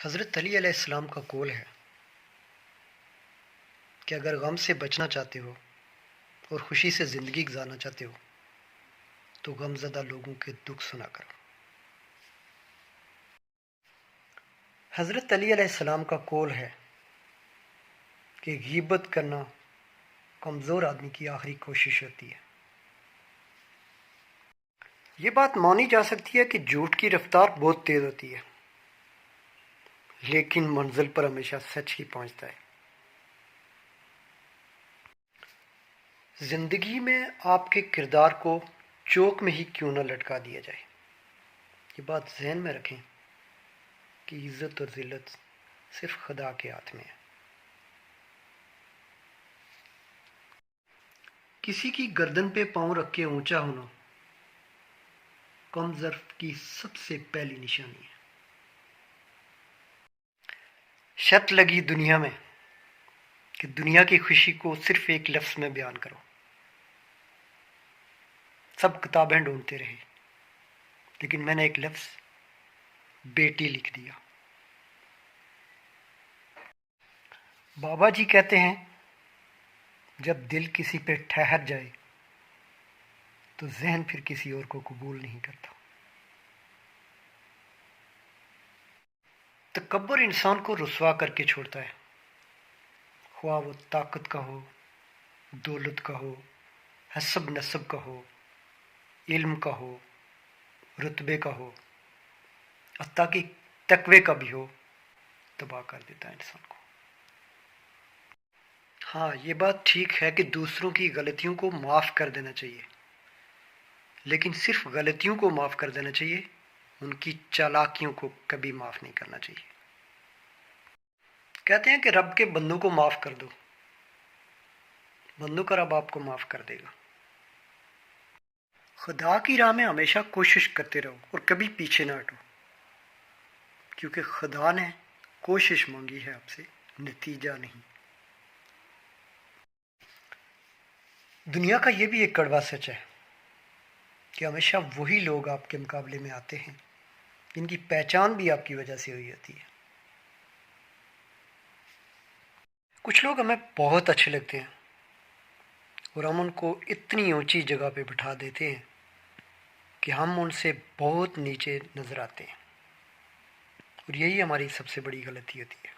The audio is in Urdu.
حضرت علی علیہ السلام کا قول ہے کہ اگر غم سے بچنا چاہتے ہو اور خوشی سے زندگی گزارنا چاہتے ہو تو غم زدہ لوگوں کے دکھ سنا کرو۔ حضرت علی علیہ السلام کا قول ہے کہ غیبت کرنا کمزور آدمی کی آخری کوشش ہوتی ہے۔ یہ بات مانی جا سکتی ہے کہ جھوٹ کی رفتار بہت تیز ہوتی ہے، لیکن منزل پر ہمیشہ سچ ہی پہنچتا ہے۔ زندگی میں آپ کے کردار کو چوک میں ہی کیوں نہ لٹکا دیا جائے۔ یہ بات ذہن میں رکھیں کہ عزت اور ذلت صرف خدا کے ہاتھ میں ہے۔ کسی کی گردن پہ پاؤں رکھ کے اونچا ہونا کم ظرف کی سب سے پہلی نشانی ہے۔ شرط لگی دنیا میں کہ دنیا کی خوشی کو صرف ایک لفظ میں بیان کرو۔ سب کتابیں ڈھونڈتے رہے، لیکن میں نے ایک لفظ بیٹی لکھ دیا۔ بابا جی کہتے ہیں جب دل کسی پہ ٹھہر جائے تو ذہن پھر کسی اور کو قبول نہیں کرتا۔ تکبر انسان کو رسوا کر کے چھوڑتا ہے، خواہ وہ طاقت کا ہو، دولت کا ہو، حسب نسب کا ہو، علم کا ہو، رتبے کا ہو، حتیٰ کہ تقوی کا بھی ہو، تباہ کر دیتا ہے انسان کو۔ ہاں، یہ بات ٹھیک ہے کہ دوسروں کی غلطیوں کو معاف کر دینا چاہیے، لیکن صرف غلطیوں کو معاف کر دینا چاہیے، ان کی چالاکیوں کو کبھی معاف نہیں کرنا چاہیے۔ کہتے ہیں کہ رب کے بندوں کو معاف کر دو، بندوں کا رب آپ کو معاف کر دے گا۔ خدا کی راہ میں ہمیشہ کوشش کرتے رہو اور کبھی پیچھے نہ ہٹو، کیونکہ خدا نے کوشش مانگی ہے آپ سے، نتیجہ نہیں۔ دنیا کا یہ بھی ایک کڑوا سچ ہے کہ ہمیشہ وہی لوگ آپ کے مقابلے میں آتے ہیں جن کی پہچان بھی آپ کی وجہ سے ہوئی ہوتی ہے۔ کچھ لوگ ہمیں بہت اچھے لگتے ہیں اور ہم ان کو اتنی اونچی جگہ پہ بٹھا دیتے ہیں کہ ہم ان سے بہت نیچے نظر آتے ہیں، اور یہی ہماری سب سے بڑی غلطی ہوتی ہے۔